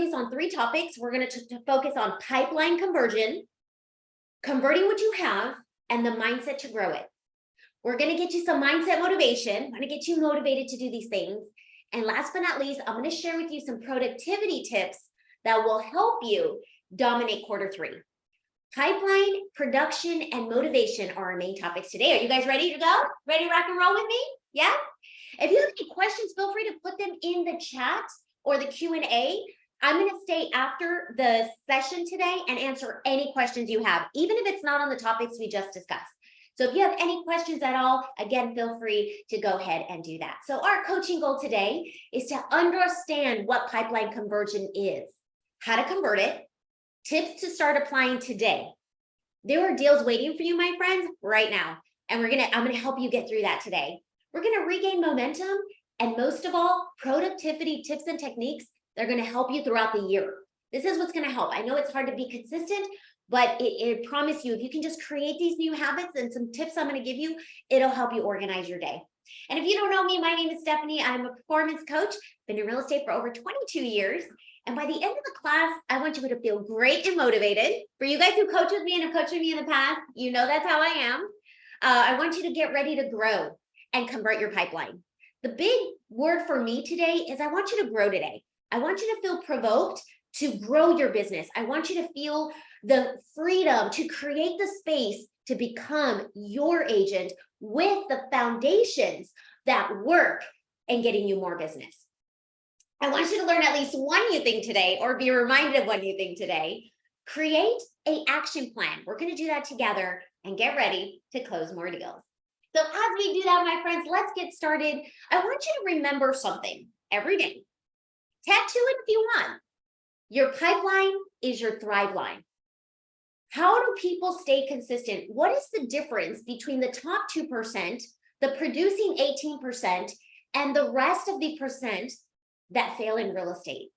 on 3 topics. We're going to focus on pipeline conversion, converting what you have, and the mindset to grow it. We're going to get you some mindset motivation. I'm going to get you motivated to do these things. And last but not least, I'm going to share with you some productivity tips that will help you dominate Q3. Pipeline, production, and motivation are our main topics today. Are you guys ready to go? Ready to rock and roll with me? Yeah? If you have any questions, feel free to put them in the chat or the Q&A. I'm going to stay after the session today and answer any questions you have, even if it's not on the topics we just discussed. So if you have any questions at all, again, feel free to go ahead and do that. So our coaching goal today is to understand what pipeline conversion is, how to convert it, tips to start applying today. There are deals waiting for you, my friends, right now. And I'm gonna help you get through that today. We're gonna regain momentum, and most of all, productivity tips and techniques that are gonna help you throughout the year. This is what's gonna help. I know it's hard to be consistent, but I promise you, if you can just create these new habits and some tips I'm gonna give you, it'll help you organize your day. And if you don't know me, my name is Stephanie. I'm a performance coach, been in real estate for over 22 years. And by the end of the class, I want you to feel great and motivated. For you guys who coach with me and have coached with me in the past, you know that's how I am. I want you to get ready to grow and convert your pipeline. The big word for me today is I want you to grow today. I want you to feel provoked to grow your business. I want you to feel the freedom to create the space to become your agent with the foundations that work in getting you more business. I want you to learn at least one new thing today, or be reminded of one new thing today. Create an action plan. We're going to do that together and get ready to close more deals. So as we do that, my friends, let's get started. I want you to remember something every day. Tattoo it if you want. Your pipeline is your thrive line. How do people stay consistent? What is the difference between the top 2%, the producing 18%, and the rest of the percent that fail in real estate?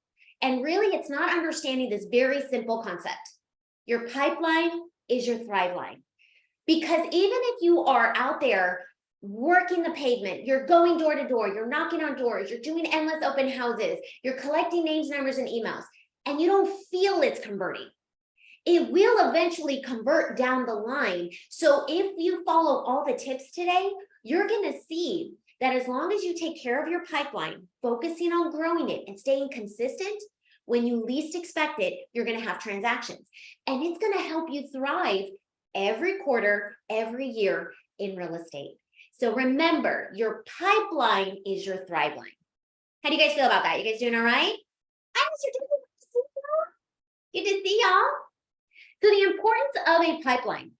And really, it's not understanding this very simple concept. Your pipeline is your thrive line. Because even if you are out there working the pavement, you're going door to door, you're knocking on doors, you're doing endless open houses, you're collecting names, numbers, and emails, and you don't feel it's converting, it will eventually convert down the line. So if you follow all the tips today, you're going to see that as long as you take care of your pipeline, focusing on growing it and staying consistent, when you least expect it, you're going to have transactions. And it's going to help you thrive every quarter, every year in real estate. So remember, your pipeline is your thrive line. How do you guys feel about that? You guys doing all right? Good to see y'all. So the importance of a pipeline.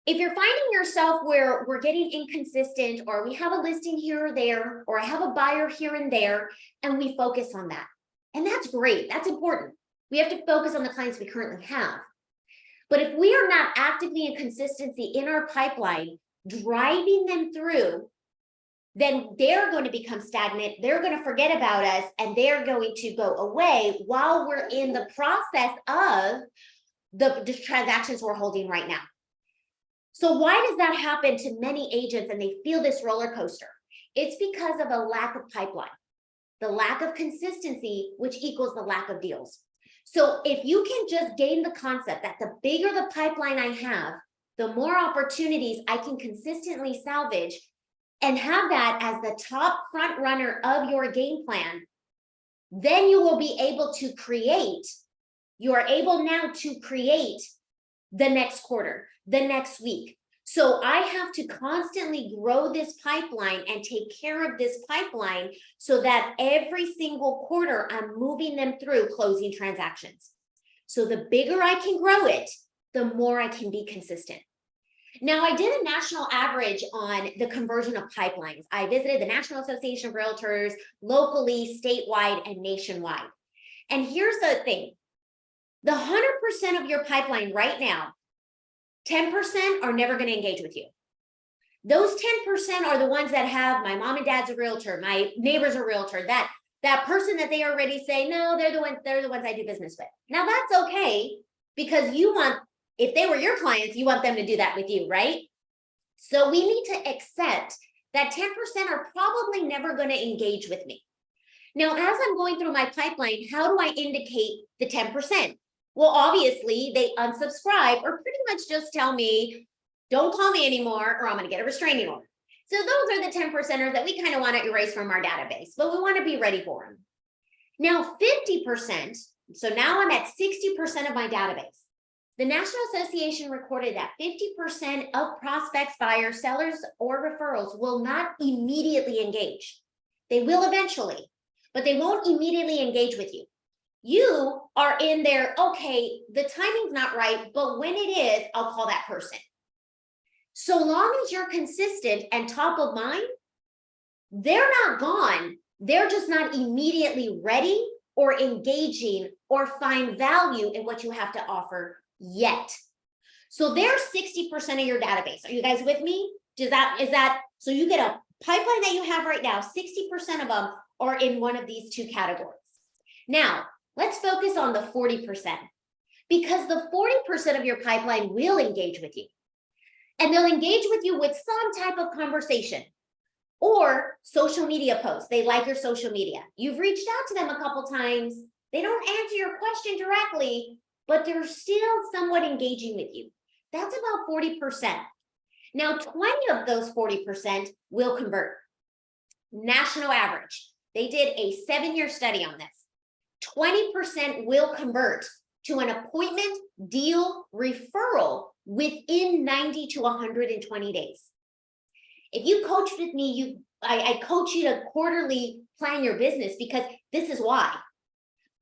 If you're finding yourself where we're getting inconsistent, or we have a listing here or there, or I have a buyer here and there, and we focus on that. And that's great. That's important. We have to focus on the clients we currently have. But if we are not actively in consistency in our pipeline, driving them through, then they're going to become stagnant. They're going to forget about us, and they're going to go away while we're in the process of the transactions we're holding right now. So why does that happen to many agents and they feel this roller coaster? It's because of a lack of pipeline, the lack of consistency, which equals the lack of deals. So if you can just gain the concept that the bigger the pipeline I have, the more opportunities I can consistently salvage, and have that as the top front runner of your game plan, then you will be able to create. You are able now to create the next quarter, the next week. So I have to constantly grow this pipeline and take care of this pipeline so that every single quarter I'm moving them through closing transactions. So the bigger I can grow it, the more I can be consistent. Now, I did a national average on the conversion of pipelines. I visited the National Association of Realtors locally, statewide, and nationwide. And here's the thing. The 100% of your pipeline right now, 10% are never going to engage with you. Those 10% are the ones that have my mom and dad's a realtor, my neighbor's a realtor, that person that they already say, no, they're the ones I do business with. Now that's okay, because if they were your clients, you want them to do that with you, right? So we need to accept that 10% are probably never going to engage with me. Now, as I'm going through my pipeline, how do I indicate the 10%? Well, obviously, they unsubscribe or pretty much just tell me, don't call me anymore, or I'm going to get a restraining order. So those are the 10%ers that we kind of want to erase from our database, but we want to be ready for them. Now, 50%, so now I'm at 60% of my database. The National Association recorded that 50% of prospects, buyers, sellers, or referrals will not immediately engage. They will eventually, but they won't immediately engage with you. You are in there, okay, the timing's not right, but when it is, I'll call that person. So long as you're consistent and top of mind, they're not gone. They're just not immediately ready or engaging or find value in what you have to offer yet. So they're 60% of your database. Are you guys with me? Is that so you get a pipeline that you have right now, 60% of them are in one of these two categories. Now, let's focus on the 40%, because the 40% of your pipeline will engage with you. And they'll engage with you with some type of conversation or social media posts. They like your social media. You've reached out to them a couple times. They don't answer your question directly, but they're still somewhat engaging with you. That's about 40%. Now, 20 of those 40% will convert. National average. They did a 7-year study on this. 20% will convert to an appointment, deal, referral within 90 to 120 days. If you coach with me, I coach you to quarterly plan your business, because this is why.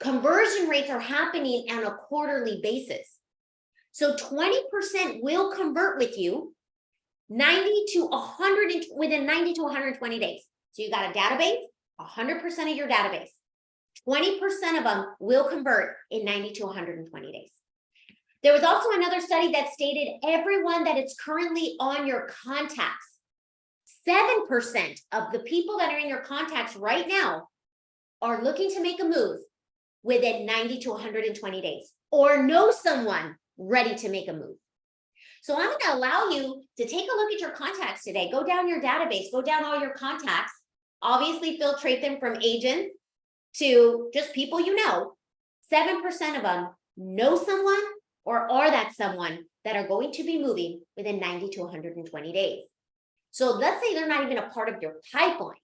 Conversion rates are happening on a quarterly basis. So 20% will convert with you within 90 to 120 days. So you got a database, 100% of your database. 20% of them will convert in 90 to 120 days. There was also another study that stated everyone that is currently on your contacts, 7% of the people that are in your contacts right now are looking to make a move within 90 to 120 days, or know someone ready to make a move. So I'm going to allow you to take a look at your contacts today. Go down your database, go down all your contacts, obviously filtrate them from agents to just people you know. 7% of them know someone or are that someone that are going to be moving within 90 to 120 days. So let's say they're not even a part of your pipeline.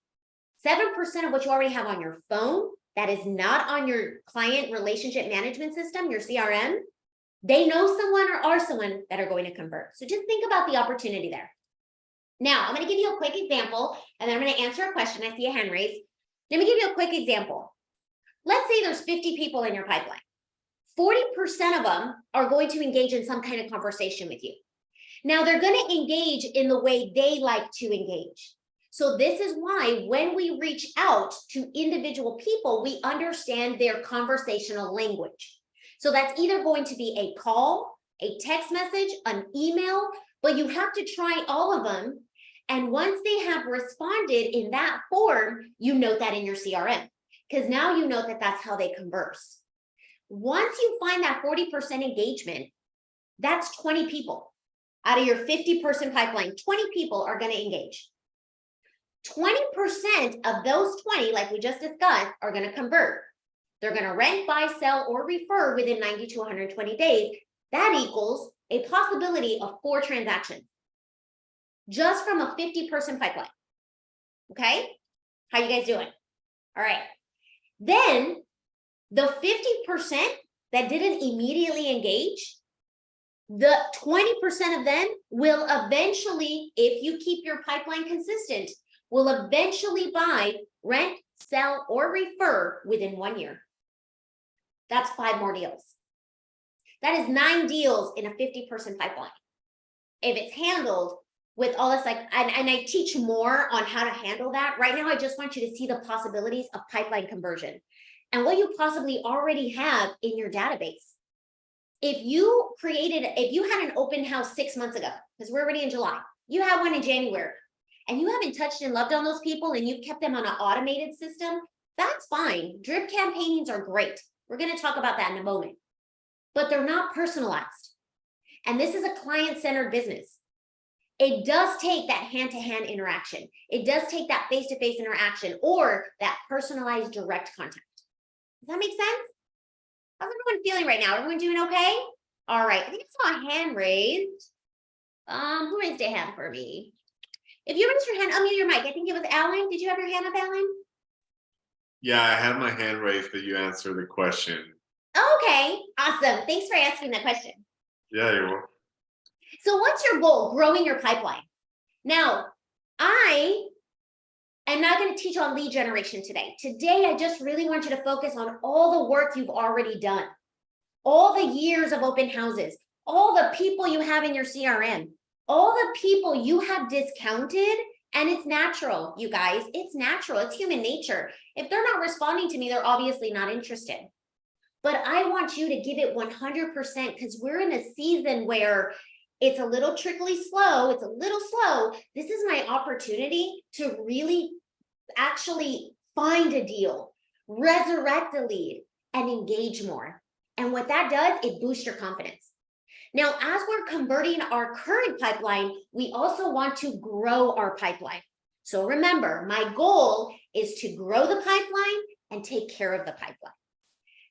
7% of what you already have on your phone that is not on your client relationship management system, your CRM, they know someone or are someone that are going to convert. So just think about the opportunity there. Now, I'm going to give you a quick example, and then I'm going to answer a question. I see a hand raised. Let me give you a quick example. Let's say there's 50 people in your pipeline. 40% of them are going to engage in some kind of conversation with you. Now, they're going to engage in the way they like to engage. So this is why when we reach out to individual people, we understand their conversational language. So that's either going to be a call, a text message, an email, but you have to try all of them. And once they have responded in that form, you note that in your CRM, because now you know that that's how they converse. Once you find that 40% engagement, that's 20 people. Out of your 50-person pipeline, 20 people are going to engage. 20% of those 20, like we just discussed, are going to convert. They're going to rent, buy, sell, or refer within 90 to 120 days. That equals a possibility of 4 transactions just from a 50-person pipeline. Okay? How you guys doing? All right. Then the 50% that didn't immediately engage, the 20% of them will eventually, if you keep your pipeline consistent, will eventually buy, rent, sell, or refer within 1 year. That's 5 more deals. That is 9 deals in a 50-person pipeline. If it's handled with all this, and I teach more on how to handle that. Right now, I just want you to see the possibilities of pipeline conversion and what you possibly already have in your database. If you had an open house 6 months ago, because we're already in July, you had one in January, and you haven't touched and loved on those people and you've kept them on an automated system, that's fine. Drip campaignings are great. We're going to talk about that in a moment, but they're not personalized. And this is a client-centered business. it does take that hand-to-hand interaction. It does take that face-to-face interaction or that personalized direct contact. Does that make sense? How's everyone feeling right now? Everyone doing okay? All right, I think I saw a hand raised. Who raised a hand for me? If you raised your hand, unmute your mic. I think it was Alan. Did you have your hand up, Alan? Yeah, I had my hand raised, but you answered the question. Okay, awesome. Thanks for asking that question. Yeah, you're welcome. So what's your goal? Growing your pipeline. Now, I am not going to teach on lead generation today. Today, I just really want you to focus on all the work you've already done, all the years of open houses, all the people you have in your CRM, all the people you have discounted. And it's natural, you guys. It's natural. It's human nature. If they're not responding to me, they're obviously not interested. But I want you to give it 100% because we're in a season where it's a little trickly slow. It's a little slow. This is my opportunity to really actually find a deal, resurrect a lead, and engage more. And what that does, it boosts your confidence. Now, as we're converting our current pipeline, we also want to grow our pipeline. So remember, my goal is to grow the pipeline and take care of the pipeline.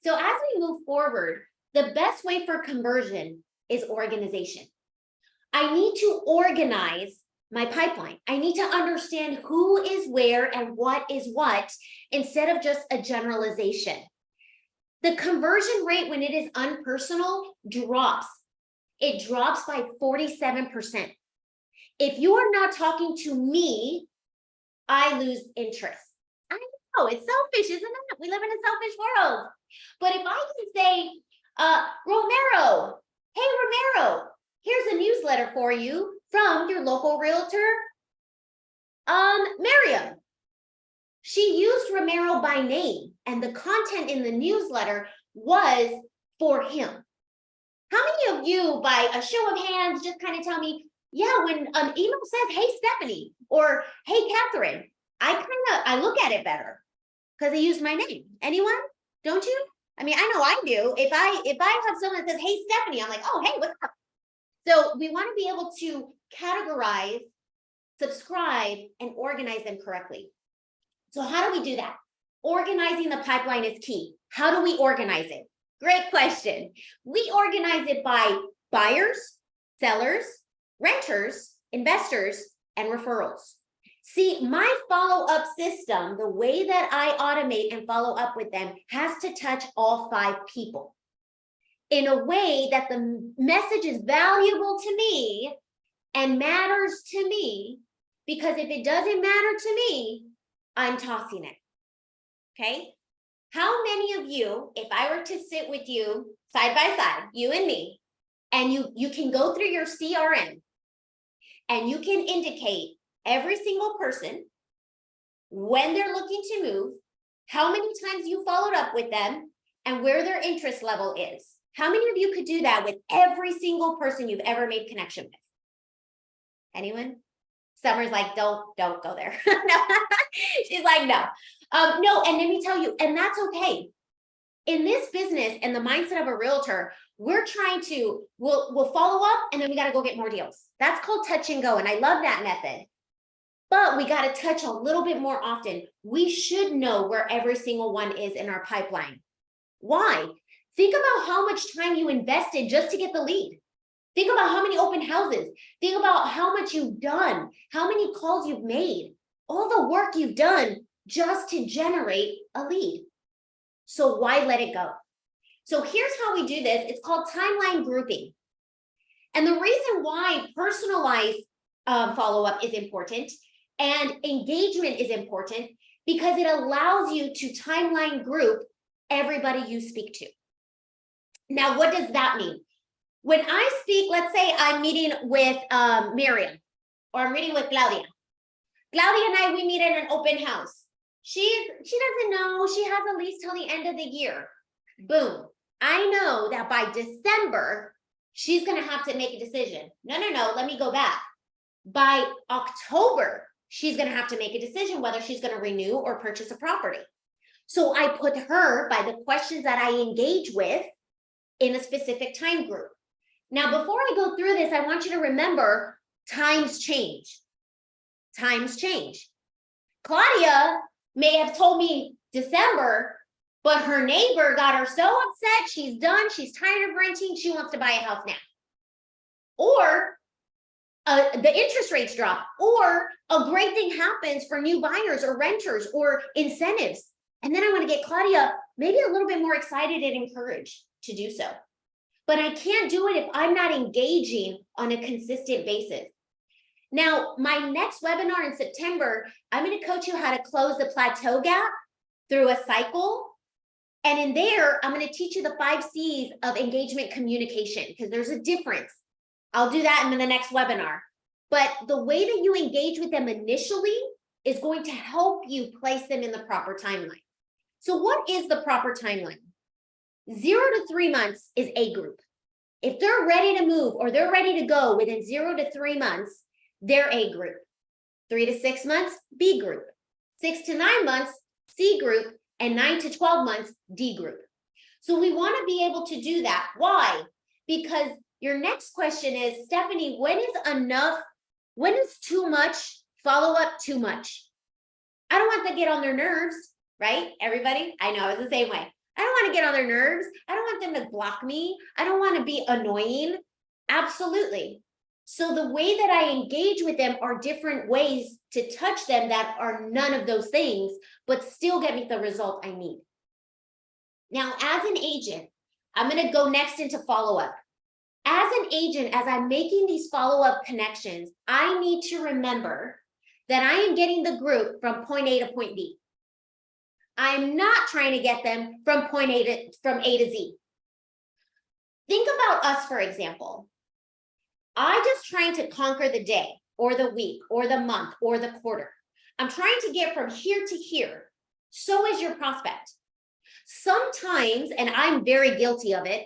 So as we move forward, the best way for conversion is organization. I need to organize my pipeline. I need to understand who is where and what is what instead of just a generalization. The conversion rate when it is unpersonal drops. It drops by 47%. If you are not talking to me, I lose interest. I know, it's selfish, isn't it? We live in a selfish world. But if I can say, Romero, hey, Romero, here's a newsletter for you from your local realtor, Miriam. She used Romero by name, and the content in the newsletter was for him. How many of you, by a show of hands, just kind of tell me, yeah, when an email says, hey, Stephanie, or hey, Catherine, I look at it better because they used my name. Anyone? Don't you? I mean, I know I do. If I have someone that says, hey, Stephanie, I'm like, oh, hey, what's up? So we want to be able to categorize, subscribe, and organize them correctly. So how do we do that? Organizing the pipeline is key. How do we organize it? Great question. We organize it by buyers, sellers, renters, investors, and referrals. See, my follow-up system, the way that I automate and follow up with them has to touch all 5 people in a way that the message is valuable to me and matters to me, because if it doesn't matter to me, I'm tossing it, okay? How many of you, if I were to sit with you side by side, you and me, and you can go through your CRM and you can indicate every single person, when they're looking to move, how many times you followed up with them, and where their interest level is? How many of you could do that with every single person you've ever made connection with? Anyone? Summer's like, don't go there. She's like, no. No, and let me tell you, and that's okay. In this business and the mindset of a realtor, we're trying to, we'll follow up and then we got to go get more deals. That's called touch and go. And I love that method. But we got to touch a little bit more often. We should know where every single one is in our pipeline. Why? Think about how much time you invested just to get the lead. Think about how many open houses. Think about how much you've done, how many calls you've made, all the work you've done just to generate a lead. So why let it go? So here's how we do this. It's called timeline grouping. And the reason why personalized follow-up is important and engagement is important because it allows you to timeline group everybody you speak to. Now, what does that mean? When I speak, let's say I'm meeting with Miriam, or I'm meeting with Claudia. Claudia and I, we meet in an open house. She doesn't know she has a lease till the end of the year. Boom. I know that by December, she's going to have to make a decision. No, let me go back. By October, she's going to have to make a decision whether she's going to renew or purchase a property. So I put her by the questions that I engage with in a specific time group. Now, before I go through this, I want you to remember Times change. Times change. Claudia may have told me December, but her neighbor got her so upset. She's done. She's tired of renting. She wants to buy a house now. Or the interest rates drop, or a great thing happens for new buyers or renters or incentives. And then I want to get Claudia maybe a little bit more excited and encouraged to do so. But I can't do it if I'm not engaging on a consistent basis. Now, my next webinar in September, I'm going to coach you how to close the plateau gap through a cycle. And in there, I'm going to teach you the 5 C's of engagement communication, because there's a difference. I'll do that in the next webinar. But the way that you engage with them initially is going to help you place them in the proper timeline. So what is the proper timeline? 0 to 3 months is A group. If they're ready to move or they're ready to go within 0 to 3 months, they're A group. 3 to 6 months, B group. 6 to 9 months, C group. And 9 to 12 months, D group. So we want to be able to do that. Why? Because your next question is, Stephanie, when is enough? When is too much follow-up too much? I don't want to get on their nerves, right? Everybody? I know, it's the same way. I don't want to get on their nerves. I don't want them to block me. I don't want to be annoying. Absolutely. So the way that I engage with them are different ways to touch them that are none of those things, but still get me the result I need. Now, as an agent, I'm going to go next into follow-up. As an agent, as I'm making these follow-up connections, I need to remember that I am getting the group from point A to point B. I'm not trying to get them from from A to Z. Think about us, for example. I'm just trying to conquer the day or the week or the month or the quarter. I'm trying to get from here to here. So is your prospect. Sometimes, and I'm very guilty of it,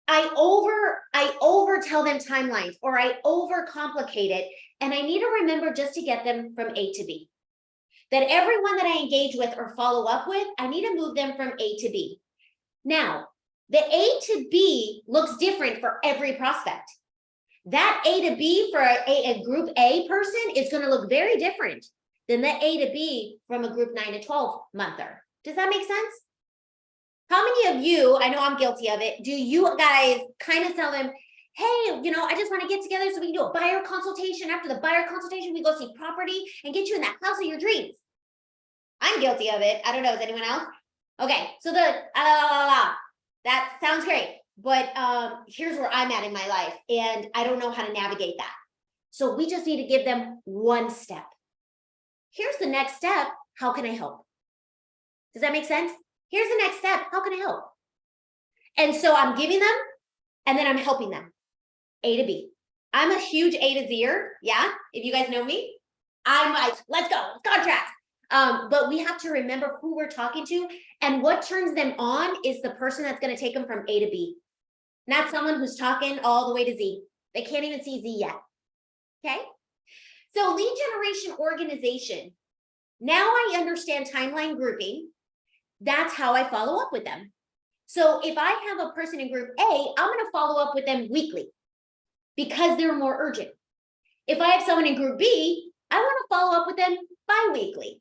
I over tell them timelines, or I overcomplicate it, and I need to remember just to get them from A to B. That everyone that I engage with or follow up with, I need to move them from A to B. Now, the A to B looks different for every prospect. That A to B for a group A person is going to look very different than the A to B from a group 9 to 12 monther. Does that make sense? How many of you, I know I'm guilty of it, do you guys kind of tell them, hey, I just want to get together so we can do a buyer consultation. After the buyer consultation, we go see property and get you in that house of your dreams. I'm guilty of it. I don't know, is anyone else? Okay, so that sounds great. But here's where I'm at in my life, and I don't know how to navigate that. So we just need to give them one step. Here's the next step. How can I help? Does that make sense? Here's the next step. How can I help? And so I'm giving them, and then I'm helping them. A to B. I'm a huge A to Zer. Yeah, if you guys know me, I'm like, let's go, contracts. But we have to remember who we're talking to, and what turns them on is the person that's going to take them from A to B. Not someone who's talking all the way to Z. They can't even see Z yet. Okay? So lead generation organization. Now I understand timeline grouping. That's how I follow up with them. So if I have a person in group A, I'm going to follow up with them weekly because they're more urgent. If I have someone in group B, I want to follow up with them bi-weekly,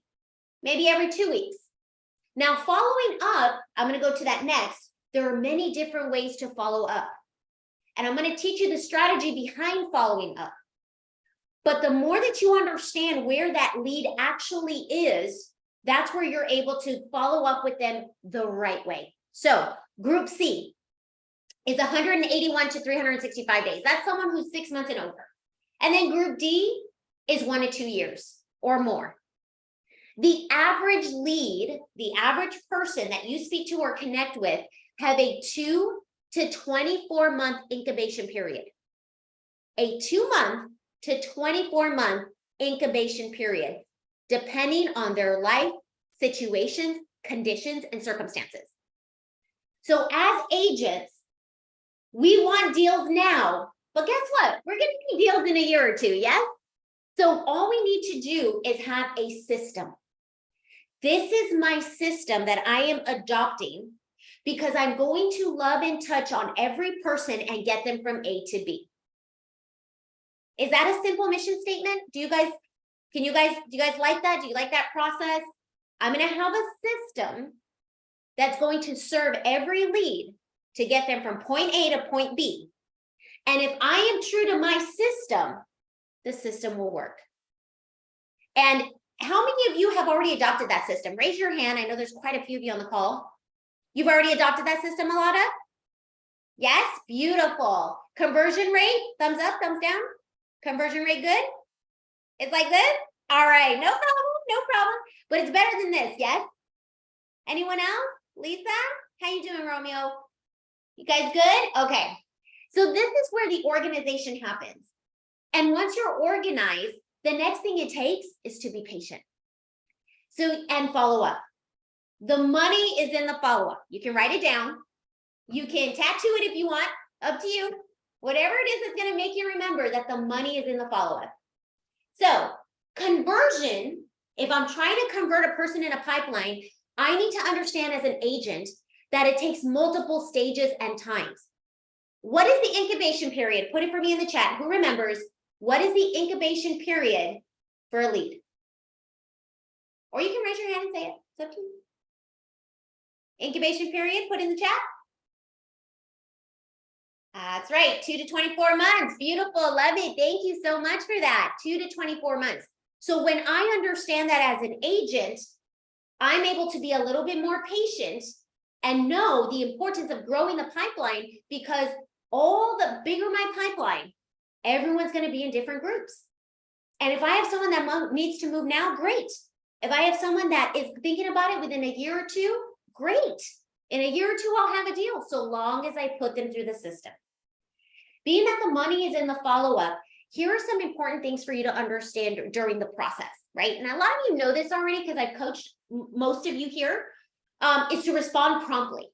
maybe every 2 weeks. Now, following up, I'm going to go to that next. There are many different ways to follow up. And I'm going to teach you the strategy behind following up. But the more that you understand where that lead actually is, that's where you're able to follow up with them the right way. So group C is 181 to 365 days. That's someone who's 6 months and over. And then group D is 1 to 2 years or more. The average lead, the average person that you speak to or connect with, have a 2 to 24 month incubation period. A 2 month to 24 month incubation period, depending on their life, situations, conditions, and circumstances. So as agents, we want deals now, but guess what? We're going to need deals in a year or two, yes? So all we need to do is have a system. This is my system that I am adopting because I'm going to love and touch on every person and get them from A to B. Is that a simple mission statement? Do you guys like that? Do you like that process? I'm going to have a system that's going to serve every lead to get them from point A to point B. And if I am true to my system, the system will work. And how many of you have already adopted that system? Raise your hand. I know there's quite a few of you on the call. You've already adopted that system, Alada? Yes, beautiful. Conversion rate, thumbs up, thumbs down. Conversion rate good? It's like this? All right, no problem. But it's better than this, yes? Anyone else? Lisa? How you doing, Romeo? You guys good? Okay. So this is where the organization happens. And once you're organized, the next thing it takes is to be patient. So, and follow up. The money is in the follow-up. You can write it down. You can tattoo it if you want, up to you. Whatever it is that's gonna make you remember that the money is in the follow-up. So conversion, if I'm trying to convert a person in a pipeline, I need to understand as an agent that it takes multiple stages and times. What is the incubation period? Put it for me in the chat. Who remembers? What is the incubation period for a lead? Or you can raise your hand and say it. It's up to you. Incubation period, put in the chat. That's right, 2 to 24 months. Beautiful, love it. Thank you so much for that. 2 to 24 months. So when I understand that as an agent, I'm able to be a little bit more patient and know the importance of growing the pipeline, because all the bigger my pipeline, everyone's going to be in different groups. And if I have someone that needs to move now, great. If I have someone that is thinking about it within a year or two, great. In a year or two, I'll have a deal, so long as I put them through the system. Being that the money is in the follow-up, here are some important things for you to understand during the process, right? And a lot of you know this already because I've coached most of you here, is to respond promptly.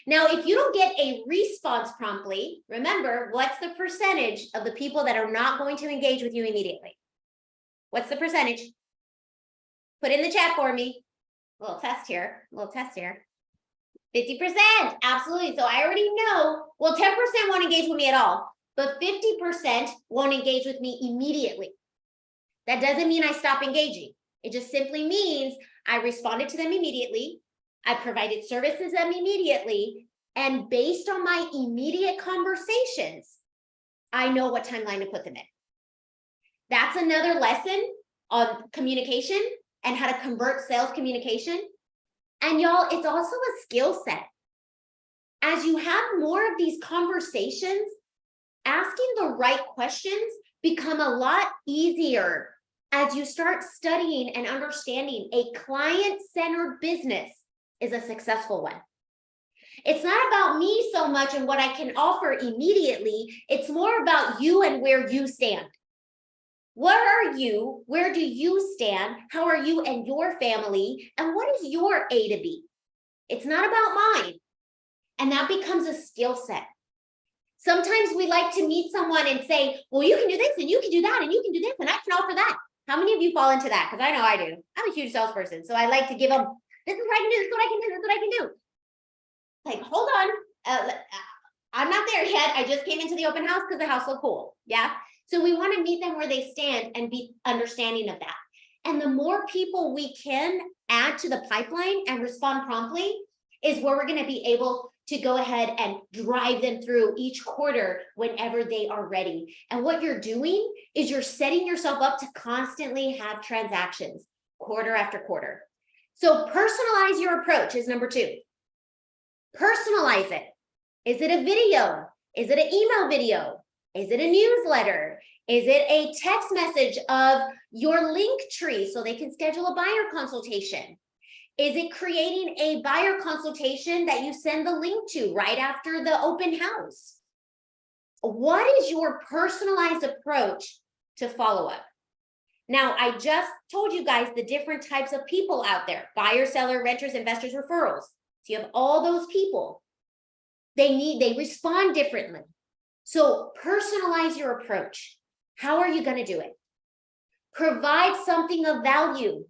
Now, if you don't get a response promptly, remember, what's the percentage of the people that are not going to engage with you immediately? What's the percentage? Put in the chat for me. A little test here. 50%, absolutely. So I already know, well, 10% won't engage with me at all, but 50% won't engage with me immediately. That doesn't mean I stop engaging. It just simply means I responded to them immediately. I provided services to them immediately. And based on my immediate conversations, I know what timeline to put them in. That's another lesson on communication and how to convert sales communication. And y'all, it's also a skill set. As you have more of these conversations, asking the right questions become a lot easier as you start studying and understanding a client-centered business is a successful one. It's not about me so much and what I can offer immediately. It's more about you and where you stand. What are you? Where do you stand? How are you and your family? And what is your A to B? It's not about mine. And that becomes a skill set. Sometimes we like to meet someone and say, well, you can do this and you can do that and you can do this and I can offer that. How many of you fall into that? Because I know I do. I'm a huge salesperson. So I like to give them, this is what I can do, this is what I can do, this is what I can do. Like, hold on. I'm not there yet. I just came into the open house because the house looked cool. Yeah. So we want to meet them where they stand and be understanding of that. And the more people we can add to the pipeline and respond promptly is where we're going to be able to go ahead and drive them through each quarter whenever they are ready. And what you're doing is you're setting yourself up to constantly have transactions quarter after quarter. So personalize your approach is number 2. Personalize it. Is it a video? Is it an email video? Is it a newsletter? Is it a text message of your link tree so they can schedule a buyer consultation? Is it creating a buyer consultation that you send the link to right after the open house? What is your personalized approach to follow up? Now, I just told you guys the different types of people out there: buyer, seller, renters, investors, referrals. So you have all those people. They respond differently. So personalize your approach. How are you going to do it? Provide something of value.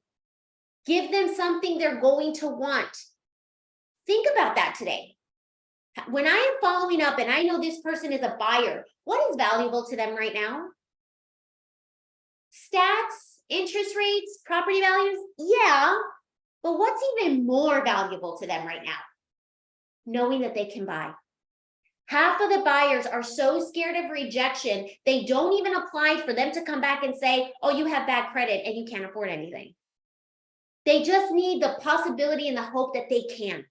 Give them something they're going to want. Think about that today. When I am following up and I know this person is a buyer, what is valuable to them right now? Stats, interest rates, property values, yeah, but what's even more valuable to them right now? Knowing that they can buy. Half of the buyers are so scared of rejection, they don't even apply for them to come back and say, oh, you have bad credit and you can't afford anything. They just need the possibility and the hope that they can.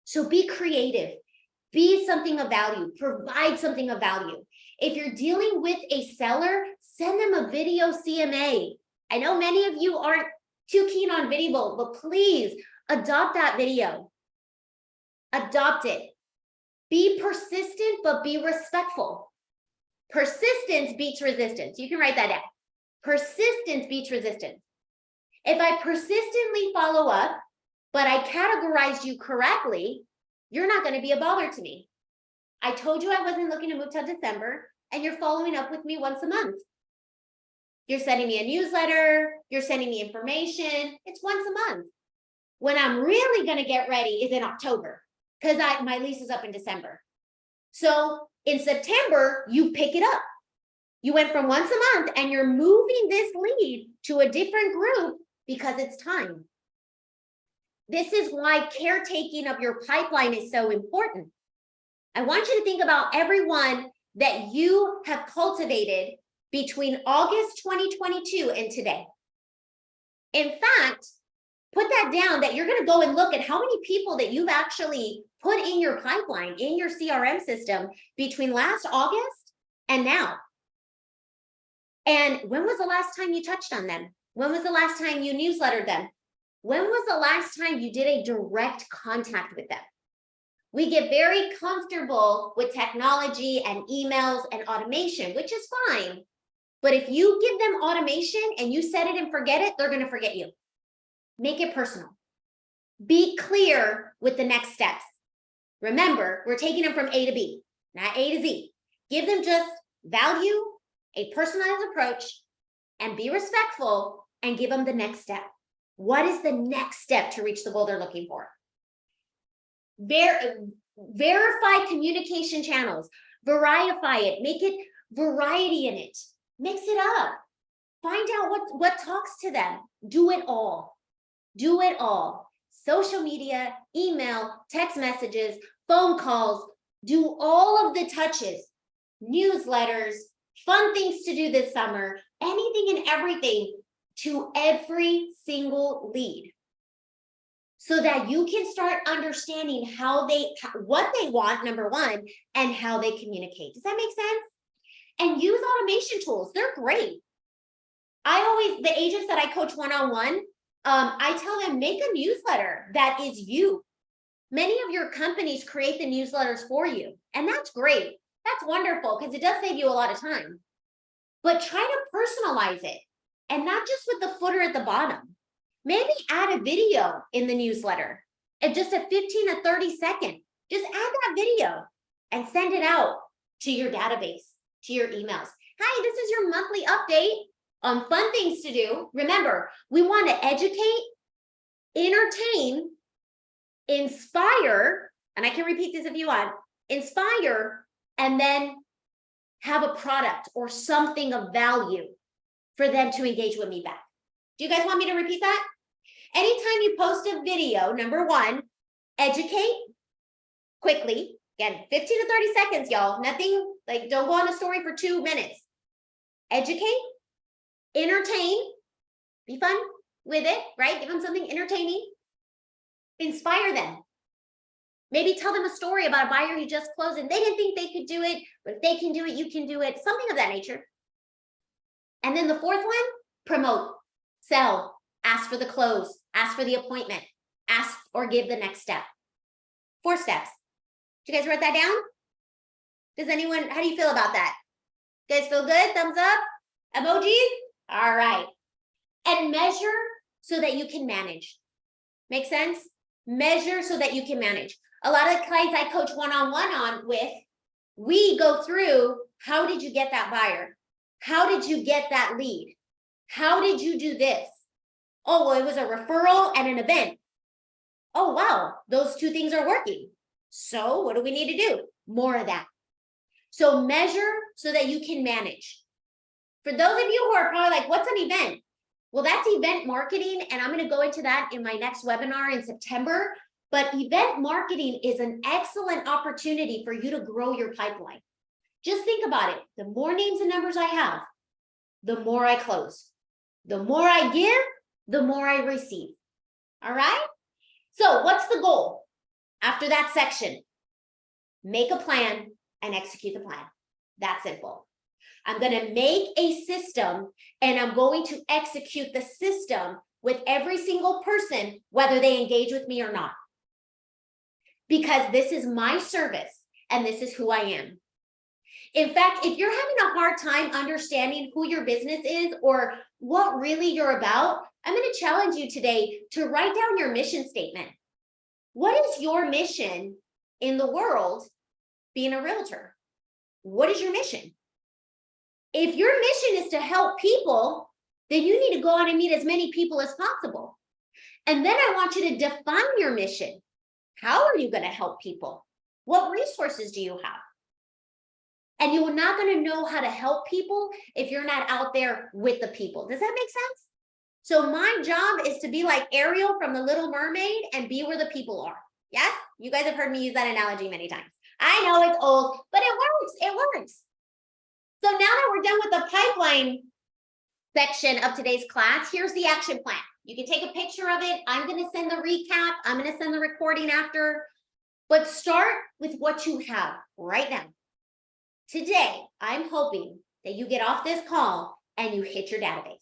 So be creative, be something of value, provide something of value. If you're dealing with a seller, send them a video CMA. I know many of you aren't too keen on video, but please adopt that video. Adopt it. Be persistent, but be respectful. Persistence beats resistance. You can write that down. Persistence beats resistance. If I persistently follow up, but I categorized you correctly, you're not going to be a bother to me. I told you I wasn't looking to move till December, and you're following up with me once a month. You're sending me a newsletter, you're sending me information. It's once a month. When I'm really going to get ready is in October, because my lease is up in December. So in September, you pick it up. You went from once a month and you're moving this lead to a different group because it's time. This is why caretaking of your pipeline is so important. I want you to think about everyone that you have cultivated between August 2022 and today. In fact, put that down, that you're going to go and look at how many people that you've actually put in your pipeline, in your CRM system between last August and now. And when was the last time you touched on them? When was the last time you newslettered them? When was the last time you did a direct contact with them? We get very comfortable with technology and emails and automation, which is fine. But if you give them automation and you set it and forget it, they're going to forget you. Make it personal. Be clear with the next steps. Remember, we're taking them from A to B, not A to Z. Give them just value, a personalized approach, and be respectful, and give them the next step. What is the next step to reach the goal they're looking for? Verify communication channels. Verify it. Make it variety in it. Mix it up. Find out what talks to them. Do it all. Do it all. Social media, email, text messages, phone calls. Do all of the touches. Newsletters, fun things to do this summer, anything and everything to every single lead, so that you can start understanding what they want, number one, and how they communicate. Does that make sense? And use automation tools. They're great. The agents that I coach one-on-one, I tell them, make a newsletter that is you. Many of your companies create the newsletters for you, and that's great. That's wonderful, because it does save you a lot of time. But try to personalize it, and not just with the footer at the bottom. Maybe add a video in the newsletter, and just a 15 to 30 second. Just add that video and send it out to your database, to your emails. Hi, this is your monthly update on fun things to do. Remember, we want to educate, entertain, inspire, and I can repeat this if you want, inspire, and then have a product or something of value for them to engage with me back. Do you guys want me to repeat that? Anytime you post a video, number one, educate quickly. Again, 15 to 30 seconds, y'all. Nothing, like, don't go on a story for 2 minutes. Educate, entertain, be fun with it, right? Give them something entertaining. Inspire them. Maybe tell them a story about a buyer who just closed and they didn't think they could do it, but if they can do it, you can do it. Something of that nature. And then the fourth one, promote, sell, ask for the close, ask for the appointment, ask or give the next step. 4 steps. Did you guys write that down? Does anyone, how do you feel about that? You guys feel good? Thumbs up? Emojis? All right. And measure so that you can manage. Make sense? Measure so that you can manage. A lot of clients I coach one-on-one with, we go through, how did you get that buyer? How did you get that lead? How did you do this? Oh, well, it was a referral and an event. Oh, wow, those 2 things are working. So what do we need to do? More of that. So measure so that you can manage. For those of you who are probably like, what's an event? Well, that's event marketing, and I'm going to go into that in my next webinar in September. But event marketing is an excellent opportunity for you to grow your pipeline. Just think about it. The more names and numbers I have, the more I close. The more I give, the more I receive. All right? So what's the goal after that section? Make a plan and execute the plan. That's simple. I'm going to make a system and I'm going to execute the system with every single person, whether they engage with me or not. Because this is my service and this is who I am. In fact, if you're having a hard time understanding who your business is or what really you're about, I'm going to challenge you today to write down your mission statement. What is your mission in the world being a realtor? What is your mission? If your mission is to help people, then you need to go out and meet as many people as possible. And then I want you to define your mission. How are you going to help people? What resources do you have? And you're not going to know how to help people if you're not out there with the people. Does that make sense? So my job is to be like Ariel from The Little Mermaid and be where the people are. Yes? You guys have heard me use that analogy many times. I know it's old, but it works. It works. So now that we're done with the pipeline section of today's class, here's the action plan. You can take a picture of it. I'm going to send the recap. I'm going to send the recording after. But start with what you have right now. Today, I'm hoping that you get off this call and you hit your database.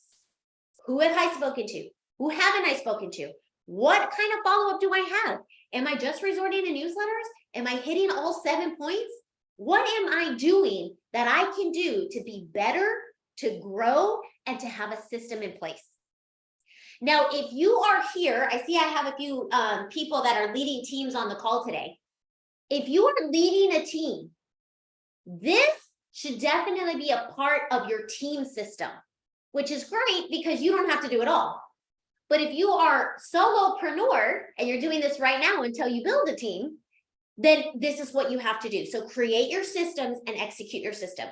Who have I spoken to? Who haven't I spoken to? What kind of follow-up do I have? Am I just resorting to newsletters? Am I hitting all 7 points? What am I doing that I can do to be better, to grow, and to have a system in place? Now, if you are here, I see I have a few people that are leading teams on the call today. If you are leading a team, this should definitely be a part of your team system, which is great because you don't have to do it all. But if you are solopreneur and you're doing this right now until you build a team, then this is what you have to do. So create your systems and execute your systems.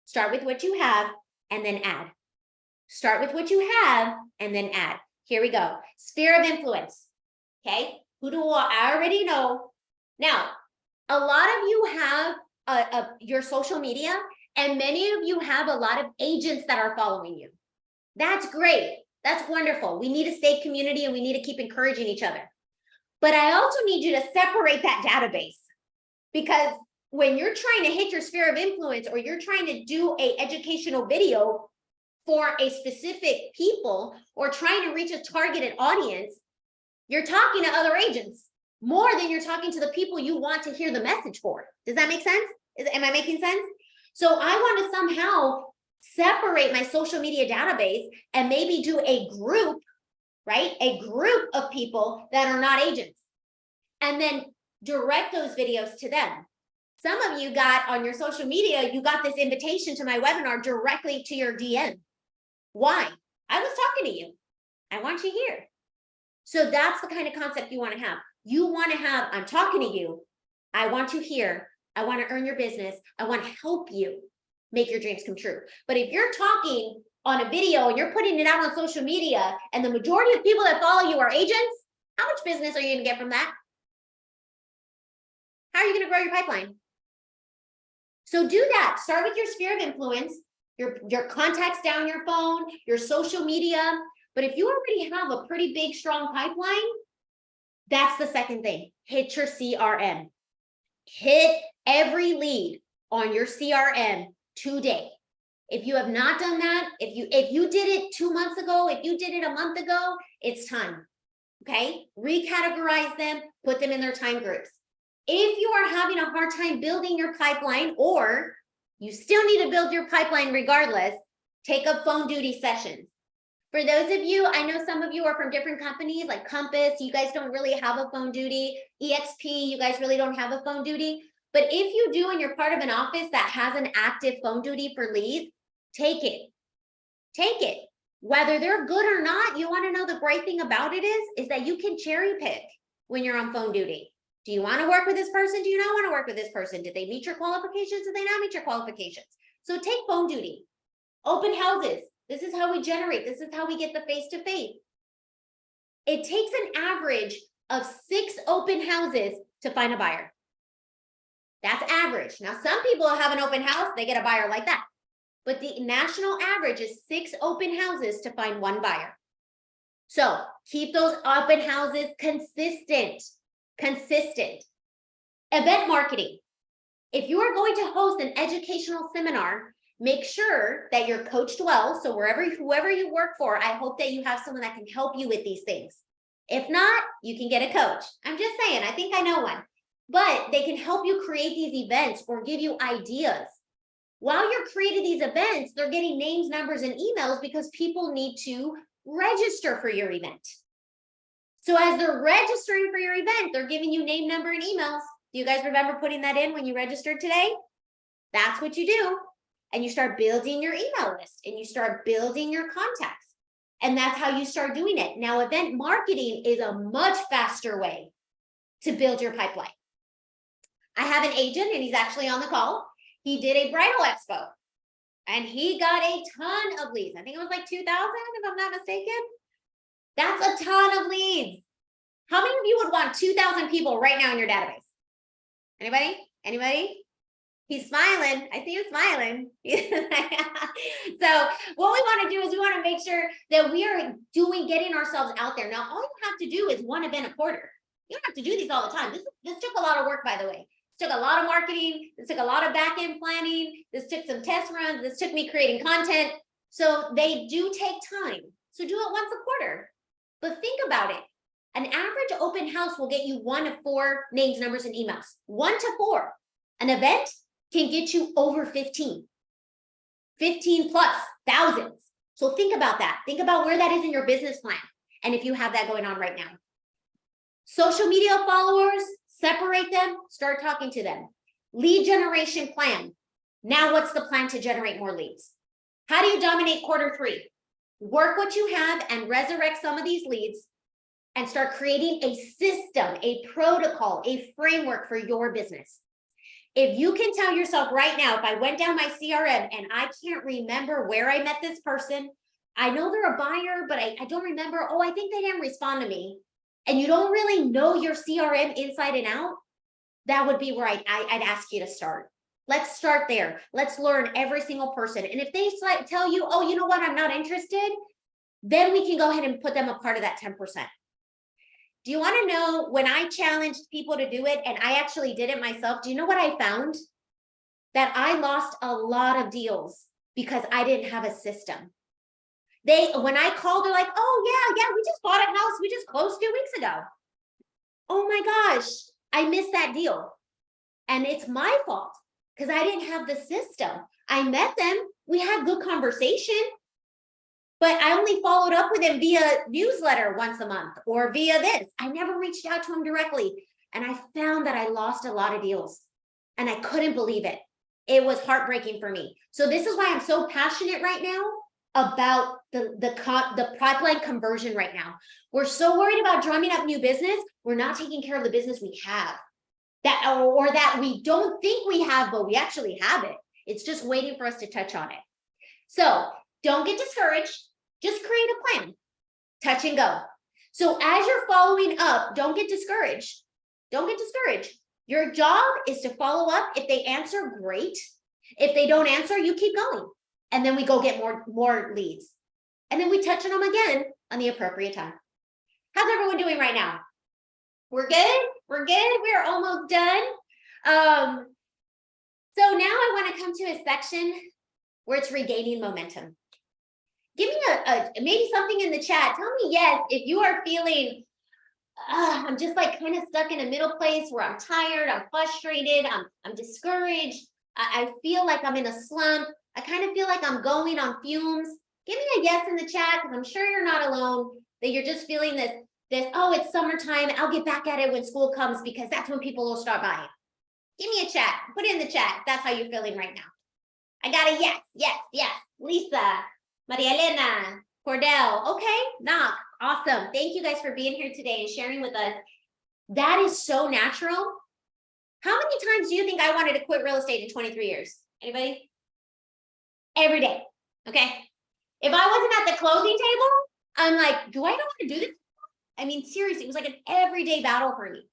Start with what you have and then add. Start with what you have and then add. Here we go. Sphere of influence. Okay. Who do I already know? Now, a lot of you have your social media, and many of you have a lot of agents that are following you. That's great. That's wonderful. We need to stay community and we need to keep encouraging each other. But I also need you to separate that database, because when you're trying to hit your sphere of influence or you're trying to do an educational video for a specific people or trying to reach a targeted audience, you're talking to other agents more than you're talking to the people you want to hear the message for. Does that make sense? Am I making sense? So I want to somehow separate my social media database and maybe do a group, right? A group of people that are not agents, and then direct those videos to them. Some of you got on your social media, you got this invitation to my webinar directly to your DM. Why? I was talking to you. I want you here. So that's the kind of concept you want to have. You want to have, I'm talking to you. I want you here. I want to earn your business. I want to help you make your dreams come true. But if you're talking on a video and you're putting it out on social media and the majority of people that follow you are agents, how much business are you going to get from that? How are you going to grow your pipeline? So do that. Start with your sphere of influence, your contacts down your phone, your social media. But if you already have a pretty big, strong pipeline, that's the second thing. Hit your CRM. Hit every lead on your CRM today. If you have not done that, if you did it 2 months ago, if you did it a month ago, it's time. Okay? Recategorize them, put them in their time groups. If you are having a hard time building your pipeline, or you still need to build your pipeline regardless, take up phone duty sessions. For those of you, I know some of you are from different companies like Compass, you guys don't really have a phone duty. EXP, you guys really don't have a phone duty. But if you do and you're part of an office that has an active phone duty for leads, take it. Take it. Whether they're good or not, you want to know the great thing about it is that you can cherry pick when you're on phone duty. Do you want to work with this person? Do you not want to work with this person? Did they meet your qualifications? Did they not meet your qualifications? So take phone duty. Open houses. This is how we generate. This is how we get the face-to-face. It takes an average of 6 open houses to find a buyer. That's average. Now, some people have an open house, they get a buyer like that. But the national average is 6 open houses to find 1 buyer. So keep those open houses consistent. Event marketing. If you are going to host an educational seminar, make sure that you're coached well. So whoever you work for, I hope that you have someone that can help you with these things. If not, you can get a coach. I'm just saying, I think I know one. But they can help you create these events or give you ideas. While you're creating these events, they're getting names, numbers, and emails because people need to register for your event. So as they're registering for your event, they're giving you name, number, and emails. Do you guys remember putting that in when you registered today? That's what you do. And you start building your email list and you start building your contacts. And that's how you start doing it. Now, event marketing is a much faster way to build your pipeline. I have an agent and he's actually on the call. He did a bridal expo and he got a ton of leads. I think it was like 2,000 if I'm not mistaken. That's a ton of leads. How many of you would want 2,000 people right now in your database? Anybody? Anybody? He's smiling. I see him smiling. So what we want to do is we want to make sure that we are getting ourselves out there. Now, all you have to do is 1 event a quarter. You don't have to do these all the time. This took a lot of work, by the way. This took a lot of marketing. This took a lot of back-end planning. This took some test runs. This took me creating content. So they do take time. So do it once a quarter. But think about it. An average open house will get you 1 to 4 names, numbers, and emails. 1 to 4. An event can get you over 15 plus thousands. So think about that. Think about where that is in your business plan. And if you have that going on right now. Social media followers, separate them, start talking to them. Lead generation plan. Now what's the plan to generate more leads? How do you dominate Q3? Work what you have and resurrect some of these leads and start creating a system, a protocol, a framework for your business. If you can tell yourself right now, if I went down my CRM and I can't remember where I met this person, I know they're a buyer, but I don't remember, I think they didn't respond to me. And you don't really know your CRM inside and out, that would be where I'd ask you to start. Let's start there. Let's learn every single person. And if they tell you, you know what, I'm not interested, then we can go ahead and put them a part of that 10%. Do you want to know when I challenged people to do it and I actually did it myself? Do you know what I found? That I lost a lot of deals because I didn't have a system. When I called, they're like, yeah, we just bought a house. We just closed 2 weeks ago. Oh my gosh, I missed that deal. And it's my fault because I didn't have the system. I met them. We had good conversation. But I only followed up with him via newsletter once a month or via this. I never reached out to him directly. And I found that I lost a lot of deals and I couldn't believe it. It was heartbreaking for me. So this is why I'm so passionate right now about the pipeline conversion right now. We're so worried about drumming up new business. We're not taking care of the business we have or that we don't think we have, but we actually have it. It's just waiting for us to touch on it. So don't get discouraged. Just create a plan, touch and go. So as you're following up, don't get discouraged. Don't get discouraged. Your job is to follow up. If they answer, great. If they don't answer, you keep going. And then we go get more leads. And then we touch on them again on the appropriate time. How's everyone doing right now? We're good? We're good? We're almost done. So now I want to come to a section where it's regaining momentum. Give me maybe something in the chat. Tell me yes if you are feeling I'm just like kind of stuck in a middle place where I'm tired, I'm frustrated, I'm discouraged. I feel like I'm in a slump. I kind of feel like I'm going on fumes. Give me a yes in the chat because I'm sure you're not alone, that you're just feeling this, it's summertime. I'll get back at it when school comes because that's when people will start buying. Give me a chat. Put it in the chat. That's how you're feeling right now. I got a yes. Lisa, Maria Elena, Cordell. Okay, knock. Awesome. Thank you guys for being here today and sharing with us. That is so natural. How many times do you think I wanted to quit real estate in 23 years? Anybody? Every day. Okay. If I wasn't at the closing table, I'm like, do I know how to do this? I mean, seriously, it was like an everyday battle for me.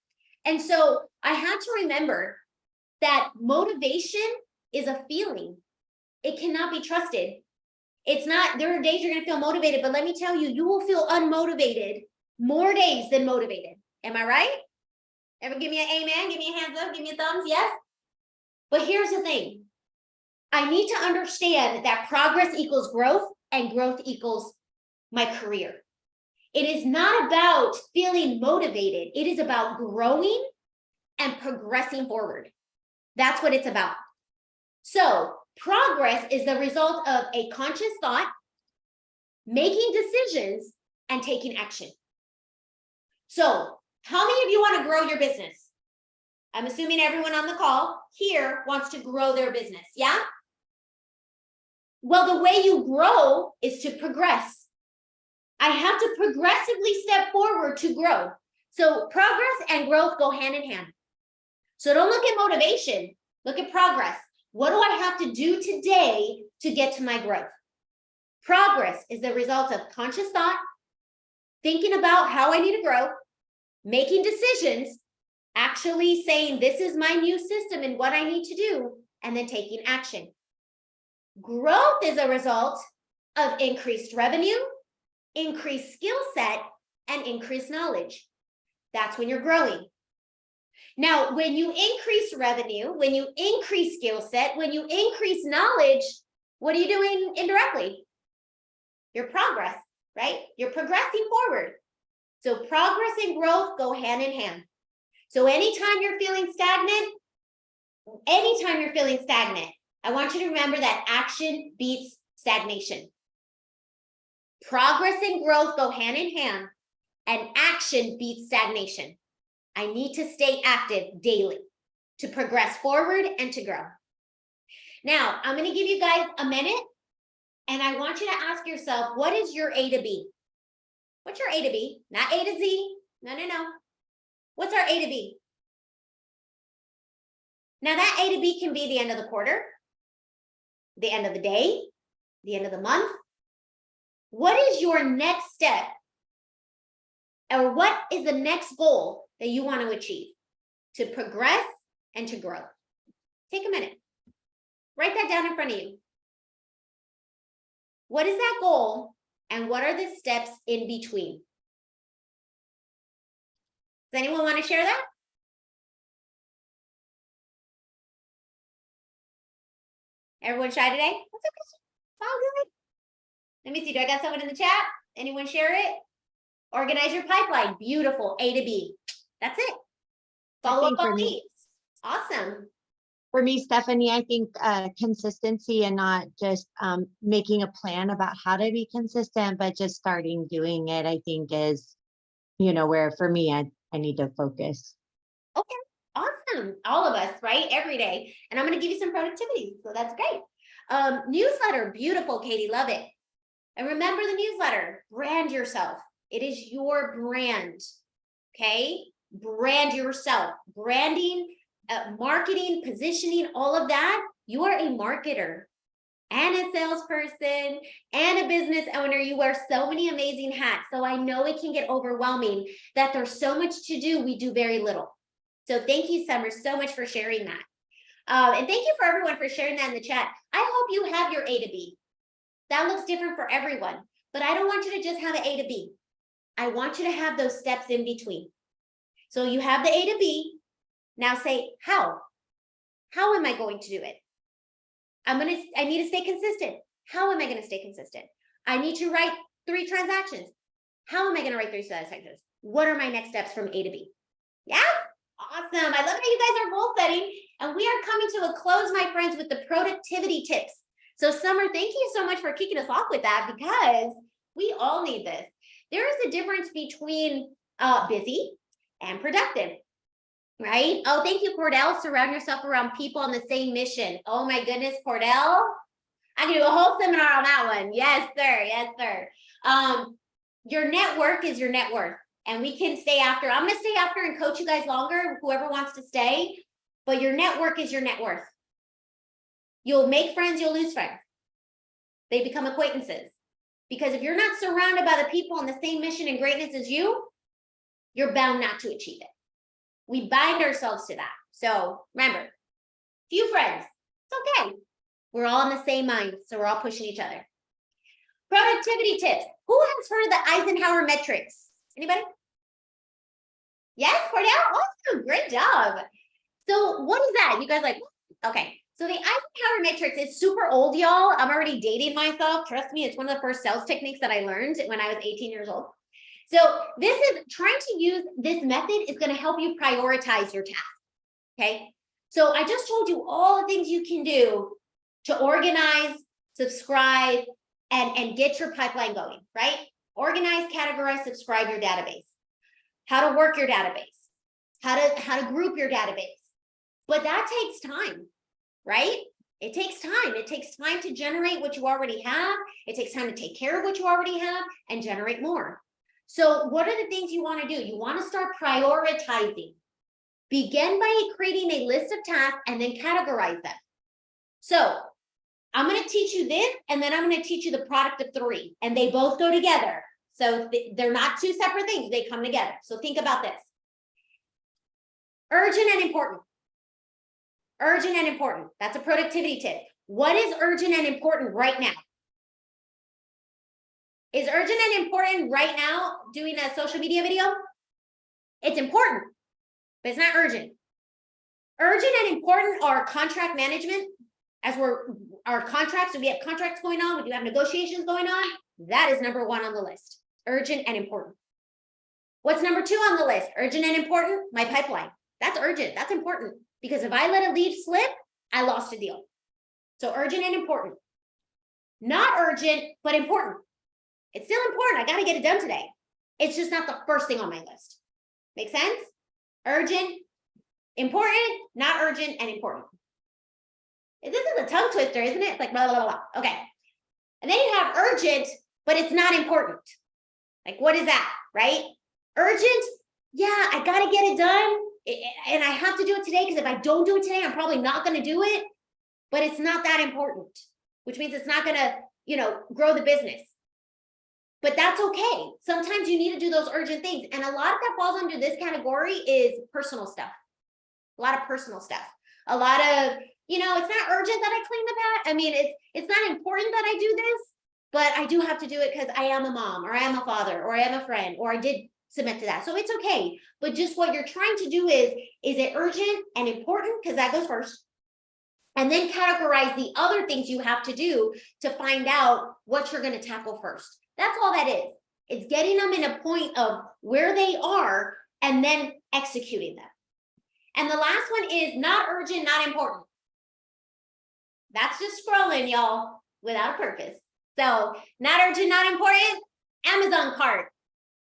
And so I had to remember that motivation is a feeling. It cannot be trusted. It's not, there are days you're going to feel motivated, but let me tell you, you will feel unmotivated more days than motivated. Am I right? Ever give me an amen? Give me a hands up, give me a thumbs, yes? But here's the thing. I need to understand that progress equals growth and growth equals my career. It is not about feeling motivated. It is about growing and progressing forward. That's what it's about. So progress is the result of a conscious thought, making decisions, and taking action. So how many of you want to grow your business? I'm assuming everyone on the call here wants to grow their business, yeah? Well, the way you grow is to progress. I have to progressively step forward to grow. So progress and growth go hand in hand. So don't look at motivation, look at progress. What do I have to do today to get to my growth? Progress is the result of conscious thought, thinking about how I need to grow, making decisions, actually saying this is my new system and what I need to do, and then taking action. Growth is a result of increased revenue, increased skill set, and increased knowledge. That's when you're growing. Now, when you increase revenue, when you increase skill set, when you increase knowledge, what are you doing indirectly? Your progress, right? You're progressing forward. So progress and growth go hand in hand. So anytime you're feeling stagnant, I want you to remember that action beats stagnation. Progress and growth go hand in hand, and action beats stagnation. I need to stay active daily to progress forward and to grow. Now, I'm going to give you guys a minute, and I want you to ask yourself, what is your A to B? What's your A to B? Not A to Z. No. What's our A to B? Now, that A to B can be the end of the quarter, the end of the day, the end of the month. What is your next step? Or what is the next goal that you want to achieve to progress and to grow? Take a minute. Write that down in front of you. What is that goal and what are the steps in between? Does anyone want to share that? Everyone shy today? That's okay. All good. Let me see. Do I got someone in the chat? Anyone share it? Organize your pipeline. Beautiful. A to B. That's it. Follow up on leads. Awesome. For me, Stephanie, I think consistency and not just making a plan about how to be consistent, but just starting doing it, I think is, where for me, I need to focus. Okay. Awesome. All of us, right? Every day. And I'm going to give you some productivity. So that's great. Newsletter. Beautiful, Katie. Love it. And remember the newsletter. Brand yourself. It is your brand. Okay? Brand yourself. Branding, marketing, positioning, all of that. You are a marketer and a salesperson and a business owner. You wear so many amazing hats. So I know it can get overwhelming that there's so much to do. We do very little. So thank you, Summer, so much for sharing that. And thank you for everyone for sharing that in the chat. I hope you have your A to B. That looks different for everyone, but I don't want you to just have an A to B. I want you to have those steps in between. So you have the A to B. Now say, how? How am I going to do it? I need to stay consistent. How am I going to stay consistent? I need to write 3 transactions. How am I going to write 3 transactions? What are my next steps from A to B? Yeah? Awesome. I love how you guys are goal setting. And we are coming to a close, my friends, with the productivity tips. So Summer, thank you so much for kicking us off with that because we all need this. There is a difference between busy and productive, right? Oh, thank you, Cordell. Surround yourself around people on the same mission. Oh my goodness, Cordell. I can do a whole seminar on that one. Yes, sir. Yes, sir. Your network is your net worth. And we can stay after. I'm going to stay after and coach you guys longer, whoever wants to stay. But your network is your net worth. You'll make friends, you'll lose friends. They become acquaintances. Because if you're not surrounded by the people on the same mission and greatness as you, you're bound not to achieve it. We bind ourselves to that. So remember, few friends, it's okay. We're all in the same mind, so we're all pushing each other. Productivity tips. Who has heard of the Eisenhower metrics? Anybody? Yes, Cordell? Awesome, great job. So what is that? You guys like, okay. So the Eisenhower matrix is super old, y'all. I'm already dating myself. Trust me, it's one of the first sales techniques that I learned when I was 18 years old. So this is trying to use this method is going to help you prioritize your task. Okay. So I just told you all the things you can do to organize, subscribe, and get your pipeline going, right? Organize, categorize, subscribe your database. How to work your database. How to group your database. But that takes time. Right? It takes time. It takes time to generate what you already have. It takes time to take care of what you already have and generate more. So what are the things you want to do? You want to start prioritizing. Begin by creating a list of tasks and then categorize them. So I'm going to teach you this, and then I'm going to teach you the product of 3, and they both go together. So they're not 2 separate things. They come together. So think about this. Urgent and important. Urgent and important. That's a productivity tip. What is urgent and important right now? Is urgent and important right now doing a social media video? It's important, but it's not urgent. Urgent and important are contract management. As our contracts, if we have contracts going on, if you have negotiations going on, that is number 1 on the list. Urgent and important. What's number 2 on the list? Urgent and important, my pipeline. That's urgent, that's important. Because if I let a lead slip, I lost a deal. So urgent and important. Not urgent, but important. It's still important. I got to get it done today. It's just not the first thing on my list. Make sense? Urgent, important, not urgent, and important. This is a tongue twister, isn't it? It's like blah, blah, blah, blah. Okay. And then you have urgent, but it's not important. Like, what is that, right? Urgent, yeah, I got to get it done. And I have to do it today because if I don't do it today, I'm probably not going to do it, but it's not that important, which means it's not going to, grow the business. But that's okay. Sometimes you need to do those urgent things. And a lot of that falls under this category is personal stuff. A lot of personal stuff. A lot of, it's not urgent that I clean the bath. I mean, it's not important that I do this, but I do have to do it because I am a mom or I am a father or I am a friend or I did submit to that. So it's okay. But just what you're trying to do is it urgent and important? Because that goes first. And then categorize the other things you have to do to find out what you're going to tackle first. That's all that is. It's getting them in a point of where they are and then executing them. And the last one is not urgent, not important. That's just scrolling, y'all, without a purpose. So not urgent, not important, Amazon cart.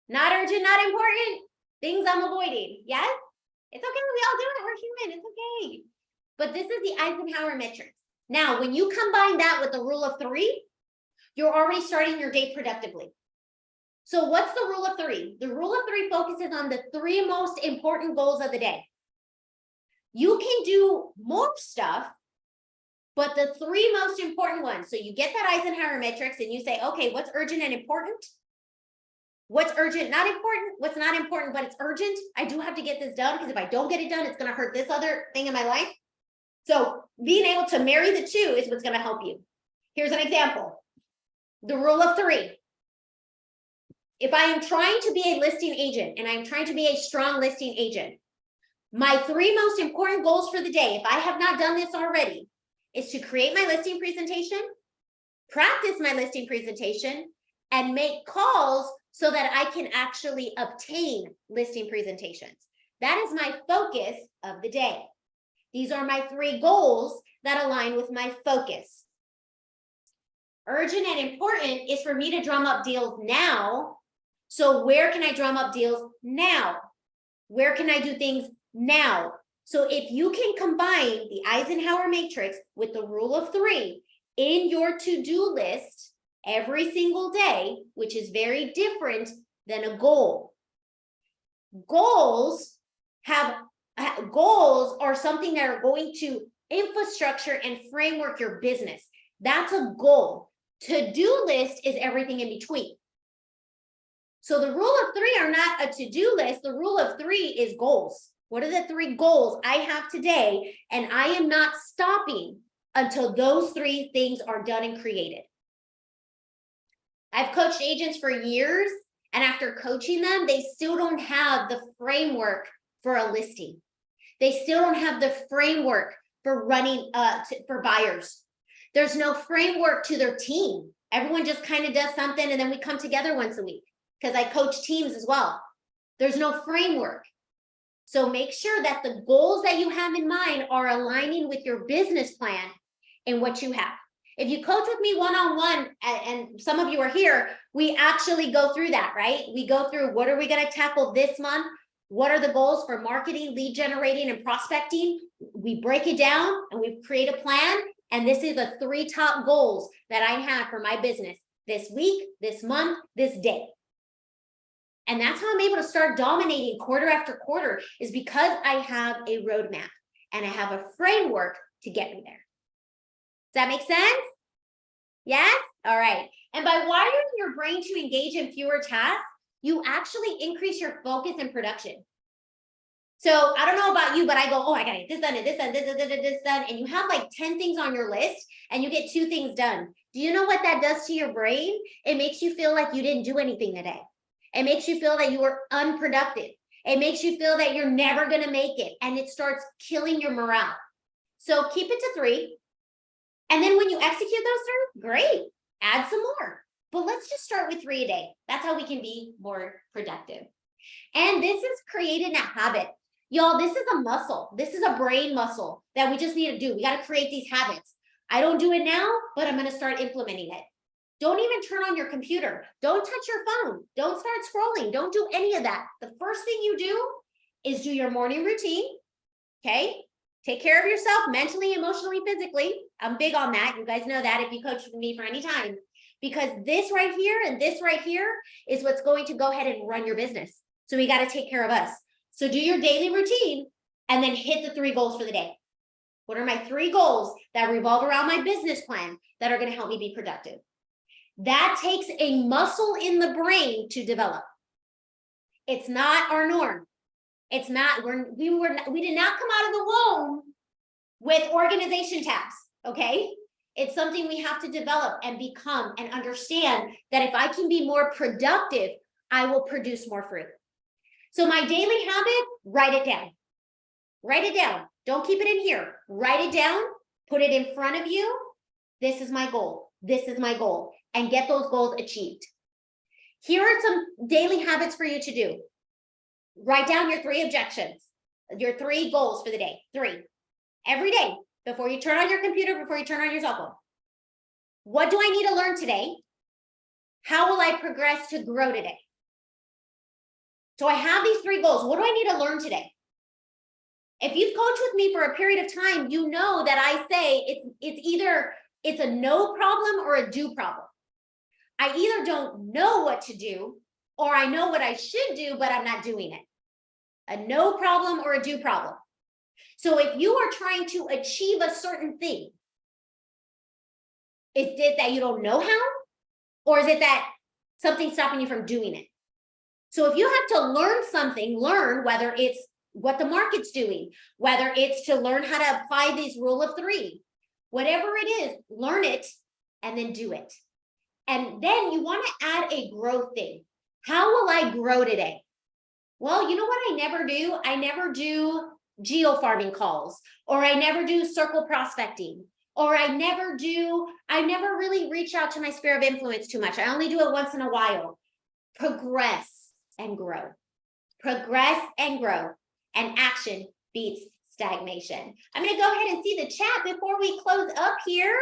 Not urgent, not important, things I'm avoiding. Yes? It's okay. We all do it. We're human. It's okay. But this is the Eisenhower matrix. Now, when you combine that with the rule of 3, you're already starting your day productively. So what's the rule of 3? The rule of 3 focuses on the 3 most important goals of the day. You can do more stuff, but the 3 most important ones. So you get that Eisenhower matrix and you say, okay, what's urgent and important? What's urgent, not important? What's not important, but it's urgent? I do have to get this done because if I don't get it done, it's going to hurt this other thing in my life. So being able to marry the 2 is what's going to help you. Here's an example. The rule of 3. If I am trying to be a listing agent and I'm trying to be a strong listing agent, my 3 most important goals for the day, if I have not done this already, is to create my listing presentation, practice my listing presentation, and make calls so that I can actually obtain listing presentations. That is my focus of the day. These are my 3 goals that align with my focus. Urgent and important is for me to drum up deals now. So where can I drum up deals now? Where can I do things now? So if you can combine the Eisenhower matrix with the rule of 3 in your to-do list every single day, which is very different than a goal. Goals are something that are going to infrastructure and framework your business. That's a goal. To-do list is everything in between. So the rule of three are not a to-do list. The rule of three is goals. What are the 3 goals I have today? And I am not stopping until those 3 things are done and created. I've coached agents for years, and after coaching them, they still don't have the framework for a listing. They still don't have the framework for running for buyers. There's no framework to their team. Everyone just kind of does something, and then we come together once a week because I coach teams as well. There's no framework. So make sure that the goals that you have in mind are aligning with your business plan and what you have. If you coach with me one-on-one, and some of you are here, we actually go through that, right? We go through, what are we going to tackle this month? What are the goals for marketing, lead generating, and prospecting? We break it down and we create a plan. And this is the 3 top goals that I have for my business this week, this month, this day. And that's how I'm able to start dominating quarter after quarter, is because I have a roadmap and I have a framework to get me there. Does that make sense? Yes? All right. And by wiring your brain to engage in fewer tasks, you actually increase your focus and production. So I don't know about you, but I go, oh, I gotta get this done and this done, this done. And you have like 10 things on your list and you get 2 things done. Do you know what that does to your brain? It makes you feel like you didn't do anything today. It makes you feel that you were unproductive. It makes you feel that you're never gonna make it. And it starts killing your morale. So keep it to 3. And then when you execute those 3, great, add some more. But let's just start with 3 a day. That's how we can be more productive. And this is creating a habit. Y'all, this is a muscle. This is a brain muscle that we just need to do. We got to create these habits. I don't do it now, but I'm going to start implementing it. Don't even turn on your computer. Don't touch your phone. Don't start scrolling. Don't do any of that. The first thing you do is do your morning routine. Okay? Take care of yourself mentally, emotionally, physically. I'm big on that. You guys know that if you coach with me for any time. Because this right here and this right here is what's going to go ahead and run your business. So we got to take care of us. So do your daily routine and then hit the 3 goals for the day. What are my 3 goals that revolve around my business plan that are going to help me be productive? That takes a muscle in the brain to develop. It's not our norm. It's not, we did not come out of the womb with organization tabs, okay? It's something we have to develop and become and understand that if I can be more productive, I will produce more fruit. So my daily habit, write it down. Write it down. Don't keep it in here. Write it down, put it in front of you. This is my goal. This is my goal. And get those goals achieved. Here are some daily habits for you to do. Write down your 3 objections, your 3 goals for the day. 3. Every day, before you turn on your computer, before you turn on your cell phone. What do I need to learn today? How will I progress to grow today? So I have these 3 goals. What do I need to learn today? If you've coached with me for a period of time, you know that I say it's either it's a no problem or a do problem. I either don't know what to do or I know what I should do, but I'm not doing it. A no problem or a do problem. So if you are trying to achieve a certain thing, is it that you don't know how? Or is it that something's stopping you from doing it? So if you have to learn something, learn whether it's what the market's doing, whether it's to learn how to apply this rule of 3, whatever it is, learn it and then do it. And then you want to add a growth thing. How will I grow today? Well, you know what I never do? I never do geo-farming calls, or I never do circle prospecting, or I never really reach out to my sphere of influence too much. I only do it once in a while. Progress and grow. Progress and grow. And action beats stagnation. I'm going to go ahead and see the chat before we close up here.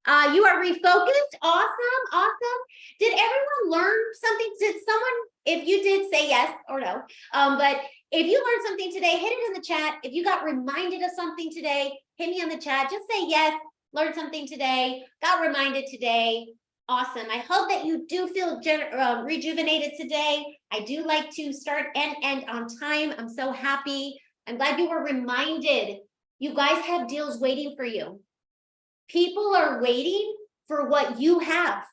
You are refocused. Awesome. Awesome. Did everyone learn something? Did someone, if you did, say yes or no. But if you learned something today, hit it in the chat. If you got reminded of something today, hit me in the chat. Just say yes, learned something today, got reminded today. Awesome. I hope that you do feel rejuvenated today. I do like to start and end on time. I'm so happy. I'm glad you were reminded. You guys have deals waiting for you. People are waiting for what you have.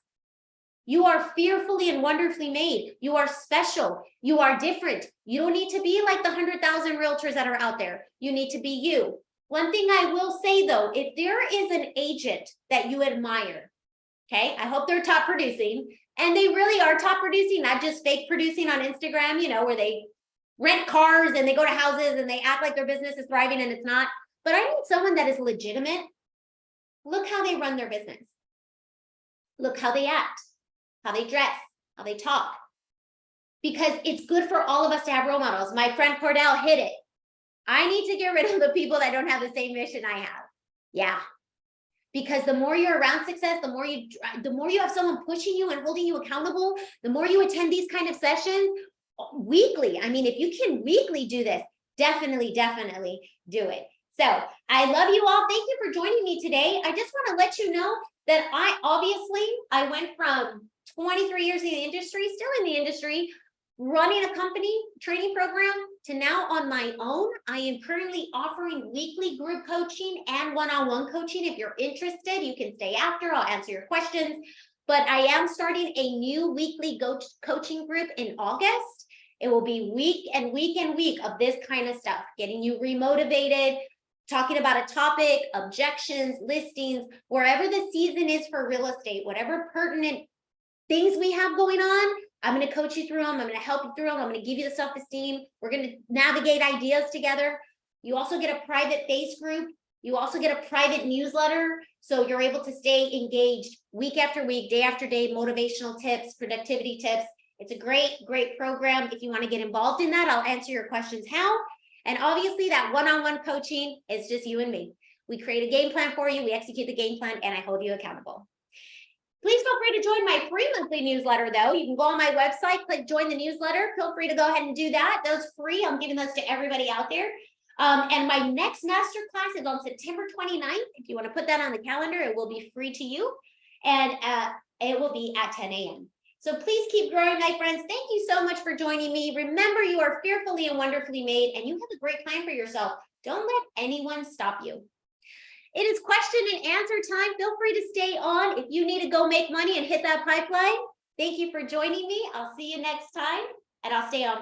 You are fearfully and wonderfully made. You are special. You are different. You don't need to be like the 100,000 realtors that are out there. You need to be you. One thing I will say though, if there is an agent that you admire, okay, I hope they're top producing, and they really are top producing, not just fake producing on Instagram, where they rent cars and they go to houses and they act like their business is thriving and it's not. But I need someone that is legitimate. Look how they run their business. Look how they act, how they dress, how they talk. Because it's good for all of us to have role models. My friend Cordell hit it. I need to get rid of the people that don't have the same mission I have. Yeah. Because the more you're around success, the more you have someone pushing you and holding you accountable, the more you attend these kind of sessions weekly. I mean, if you can weekly do this, definitely do it. So I love you all. Thank you for joining me today. I just want to let you know that I went from 23 years in the industry, still in the industry, running a company training program, to now on my own. I am currently offering weekly group coaching and one-on-one coaching. If you're interested, you can stay after. I'll answer your questions. But I am starting a new weekly coaching group in August. It will be week and week of this kind of stuff, getting you remotivated, talking about a topic, objections, listings, wherever the season is for real estate, whatever pertinent things we have going on, I'm going to coach you through them. I'm going to help you through them. I'm going to give you the self-esteem. We're going to navigate ideas together. You also get a private face group. You also get a private newsletter. So you're able to stay engaged week after week, day after day, motivational tips, productivity tips. It's a great program. If you want to get involved in that, I'll answer your questions how. And obviously that one-on-one coaching is just you and me. We create a game plan for you. We execute the game plan and I hold you accountable. Please feel free to join my free monthly newsletter though. You can go on my website, click join the newsletter. Feel free to go ahead and do that. Those free. I'm giving those to everybody out there. And my next masterclass is on September 29th. If you want to put that on the calendar, it will be free to you. And it will be at 10 a.m. So please keep growing, my friends. Thank you so much for joining me. Remember, you are fearfully and wonderfully made, and you have a great plan for yourself. Don't let anyone stop you. It is question and answer time. Feel free to stay on if you need to go make money and hit that pipeline. Thank you for joining me. I'll see you next time, and I'll stay on.